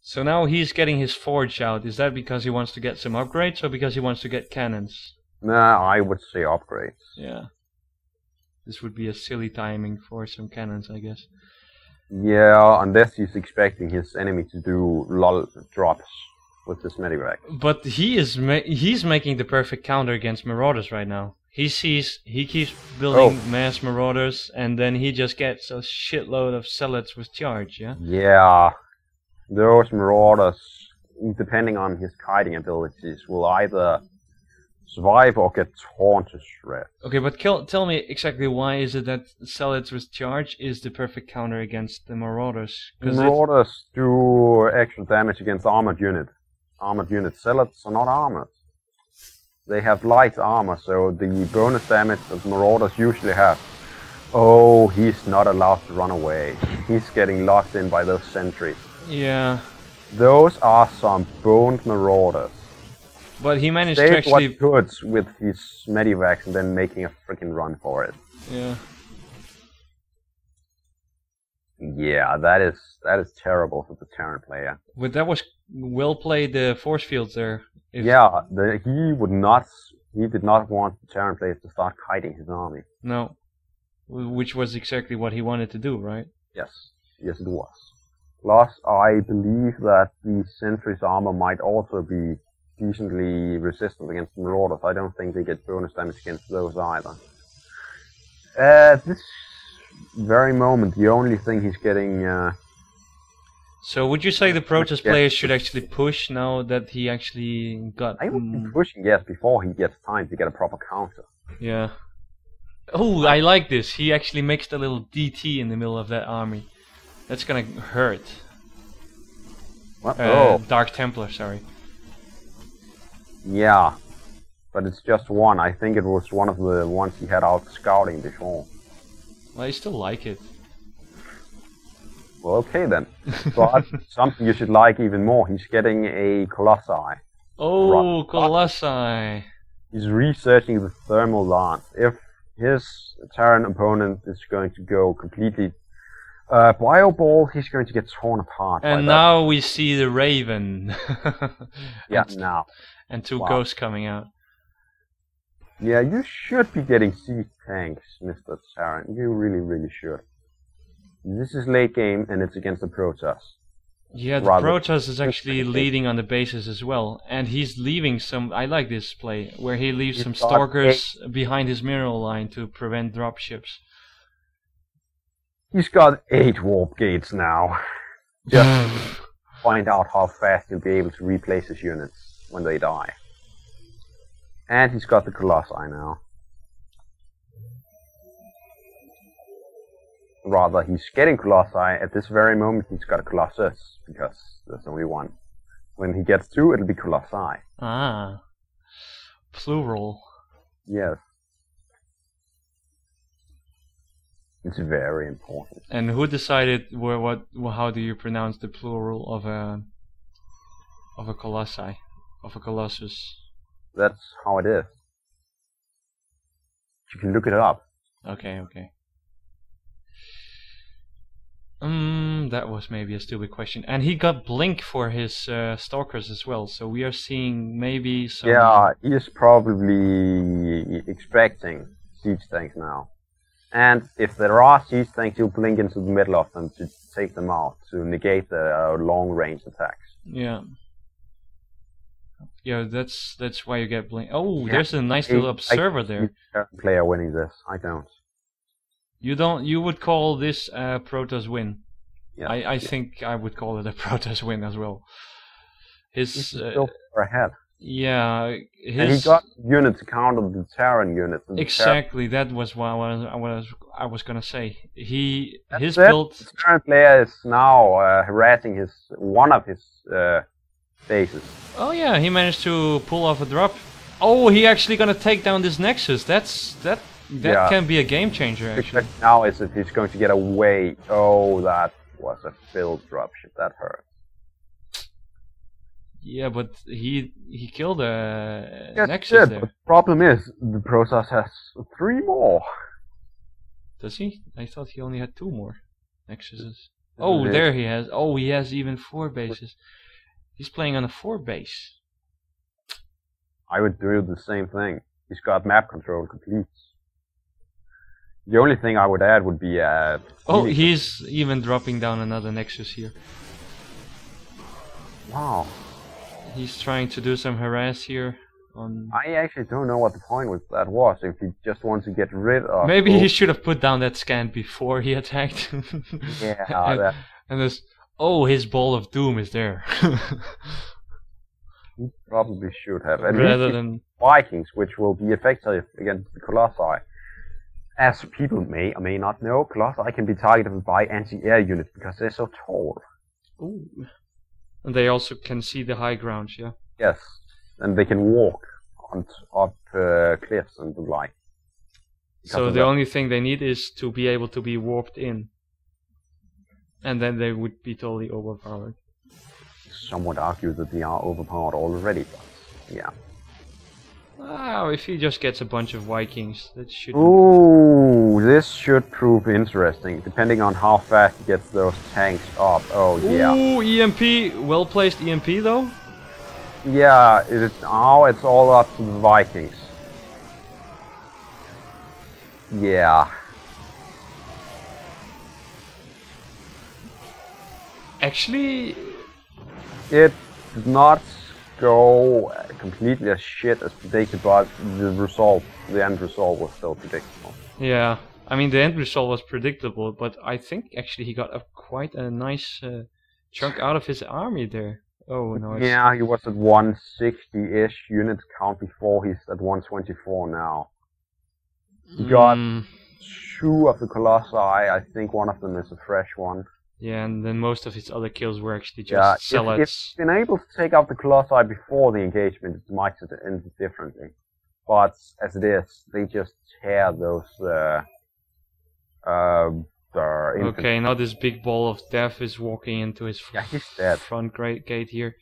So now he's getting his forge out. Is that because he wants to get some upgrades or because he wants to get cannons? Nah, I would say upgrades. Yeah. This would be a silly timing for some cannons, I guess. Yeah, unless he's expecting his enemy to do lol drops with this medivac. But he's making the perfect counter against marauders right now. He keeps building mass marauders, and then he just gets a shitload of zealots with charge, yeah? Yeah, those marauders, depending on his kiting abilities, will either survive or get torn to shreds. Okay, but tell me exactly why is it that zealots with charge is the perfect counter against the marauders? Marauders do extra damage against armored units. Armored units. Zealots are not armored. They have light armor, so the bonus damage that marauders usually have. Oh, he's not allowed to run away. He's getting locked in by those sentries. Yeah. Those are some boned marauders. But he managed to actually... what goods with his medivacs and then making a freaking run for it. Yeah. Yeah, that is terrible for the Terran player. But that was well played, the force fields there. Yeah, he did not want the Terran players to start kiting his army. No. Which was exactly what he wanted to do, right? Yes. Yes, it was. Plus, I believe that the sentry's armor might also be decently resistant against marauders. I don't think they get bonus damage against those either. At this very moment, the only thing he's getting... So would you say the Protoss players should actually push now that he actually got... I would be pushing, yes, before he gets time to get a proper counter. Yeah. Oh, I like this. He actually makes the little DT in the middle of that army. That's gonna hurt. What? Dark Templar, sorry. Yeah, but it's just one. I think it was one of the ones he had out scouting before. Well, I still like it. Well, okay then. But something you should like even more. He's getting a Colossi. Oh, Colossi! He's researching the thermal lance. If his Terran opponent is going to go completely Bioball, he's going to get torn apart. And now we see the Raven. Yeah, now. And two ghosts coming out. Yeah, you should be getting siege tanks, Mr. Terran. You really, really should. This is late game, and it's against the Protoss. Yeah, the Protoss is actually leading on the bases as well. And he's leaving some... I like this play, where he leaves some Stalkers behind his mineral line to prevent dropships. He's got 8 warp gates now. Just find out how fast he'll be able to replace his units when they die. And he's got the Colossi now. Rather, he's getting Colossi. At this very moment, he's got a Colossus, because there's only one. When he gets 2, it'll be Colossi. Ah. Plural. Yes. It's very important. And who decided how do you pronounce the plural of a Colossi? Of a Colossus? That's how it is. You can look it up. Okay, okay. That was maybe a stupid question. And he got Blink for his Stalkers as well, so we are seeing maybe some... Yeah, he is probably expecting siege tanks now. And if there are siege tanks, he'll blink into the middle of them to take them out, to negate the long-range attacks. Yeah. Yeah, that's why you get Blink. Oh, yeah. There's a nice little observer there. Player winning this. I don't. You don't. You would call this a Protoss win. Yeah. I think I would call it a Protoss win as well. He's still far ahead. Yeah, and he got units to counter the Terran units. Exactly, that was what I was gonna say. His build. The Terran player is now harassing one of his bases. Oh yeah, he managed to pull off a drop. Oh, he actually gonna take down this Nexus. That can be a game changer actually. Now is if he's going to get away. Oh, that was a filled dropship. That hurt. Yeah, but he killed a Nexus there. But the problem is, the Protoss has 3 more. Does he? I thought he only had 2 more Nexuses. Oh, there he has. Oh, he has even 4 bases. He's playing on a 4 base. I would do the same thing. He's got map control complete. The only thing I would add would be oh, he's even dropping down another Nexus here. Wow. He's trying to do some harass here. I actually don't know what the point with that was. If he just wants to get rid of. Maybe he should have put down that scan before he attacked. Yeah. and this. Oh, his ball of doom is there. He probably should have. And rather than Vikings, which will be effective against the Colossi. As people may or may not know, Colossi can be targeted by anti-air units because they're so tall. Ooh. And they also can see the high ground, yeah? Yes. And they can walk up cliffs and the like. So the only thing they need is to be able to be warped in. And then they would be totally overpowered. Some would argue that they are overpowered already, but yeah. Wow, if he just gets a bunch of Vikings, that should... Ooh, this should prove interesting, depending on how fast he gets those tanks up. Oh, yeah. Ooh, EMP! Well-placed EMP, though? Yeah, now it's all up to the Vikings. Yeah. Actually... It did not go completely as shit as predicted, but the end result was still predictable. Yeah, I mean the end result was predictable, but I think actually he got quite a nice chunk out of his army there. Oh no! Yeah, he was at 160-ish unit count before. He's at 124 now. He got 2 of the Colossi. I think one of them is a fresh one. Yeah, and then most of his other kills were actually just zealots. If he's been able to take out the Colossi before the engagement, it might end differently. But as it is, they just tear those. Okay, now this big ball of death is walking into his front gate here.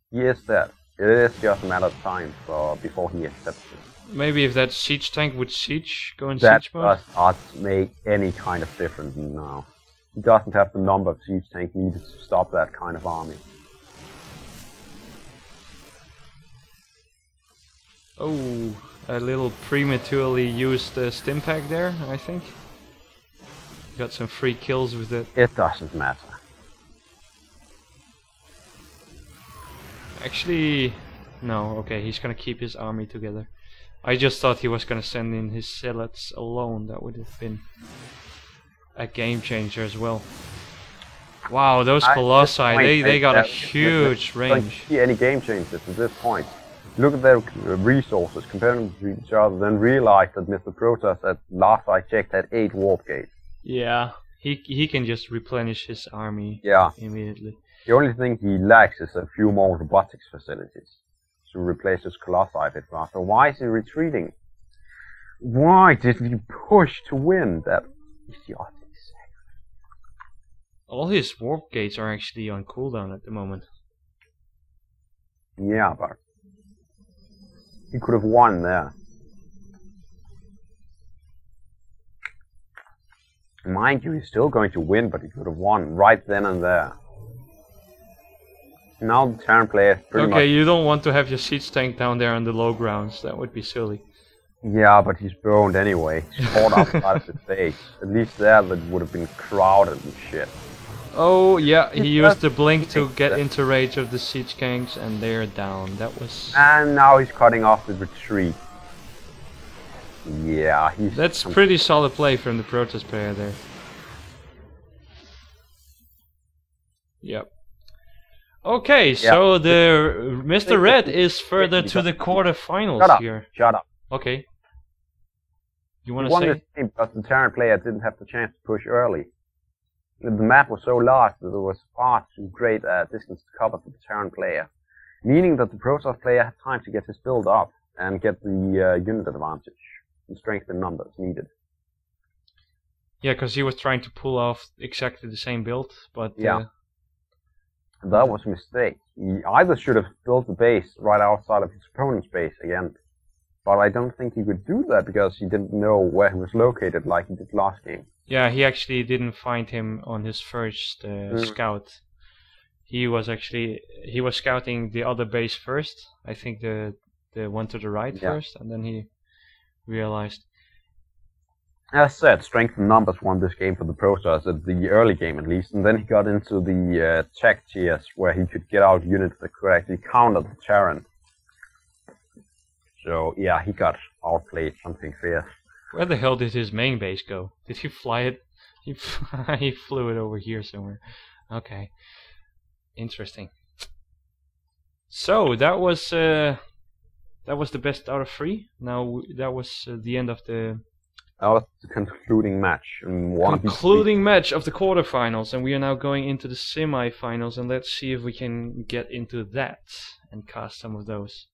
He is dead. It is just a matter of time before he accepts it. Maybe if that siege tank would go in siege mode? That does not make any kind of difference now. He doesn't have the number of siege tanks needed to stop that kind of army. Oh, a little prematurely used stim pack there, I think. Got some free kills with it. It doesn't matter. Actually, no, okay, he's gonna keep his army together. I just thought he was gonna send in his zealots alone. That would have been a game changer as well. Wow, those Colossi, they got a huge range. I don't see any game changers at this point. Look at their resources, compare them to each other, then realize that Mr. Protoss, at last I checked, had 8 warp gates. Yeah, he can just replenish his army immediately. The only thing he lacks is a few more robotics facilities to replace his Colossi a bit faster. Why is he retreating? Why did he push to win? That idiotic. All his warp gates are actually on cooldown at the moment. Yeah, but he could have won there. Mind you, he's still going to win, but he could have won right then and there. Now the Terran player is pretty much... Okay, you don't want to have your siege tank down there on the low grounds. That would be silly. Yeah, but he's boned anyway. He's caught outside of the base. At least there that would have been crowded and shit. Oh yeah, he used the blink to get into range of the siege gangs, and they're down. That was... And now he's cutting off the retreat. Yeah, he's... That's pretty solid play from the Protoss player there. Yep. Okay, so the Mr. Red is further to the quarterfinals here. Shut up. Okay. You want to say? He won this game because the Terran player didn't have the chance to push early. The map was so large that there was far too great distance to cover for the Terran player, meaning that the Protoss player had time to get his build up and get the unit advantage and strength in numbers needed. Yeah, because he was trying to pull off exactly the same build, but... That was a mistake. He either should have built the base right outside of his opponent's base again, but I don't think he could do that because he didn't know where he was located like he did last game. Yeah, he actually didn't find him on his first scout. He was scouting the other base first. I think the one to the right first, and then he realized. As said, strength in numbers won this game for the Protoss at the early game at least, and then he got into the tech tiers where he could get out units that could actually counter the Terran. So yeah, he got outplayed something fierce. Where the hell did his main base go? Did he fly it? He flew it over here somewhere. Okay, interesting. So that was the best out of 3. Now that was the end of the. That was the concluding match. Concluding match of the quarterfinals, and we are now going into the semifinals, and let's see if we can get into that and cast some of those.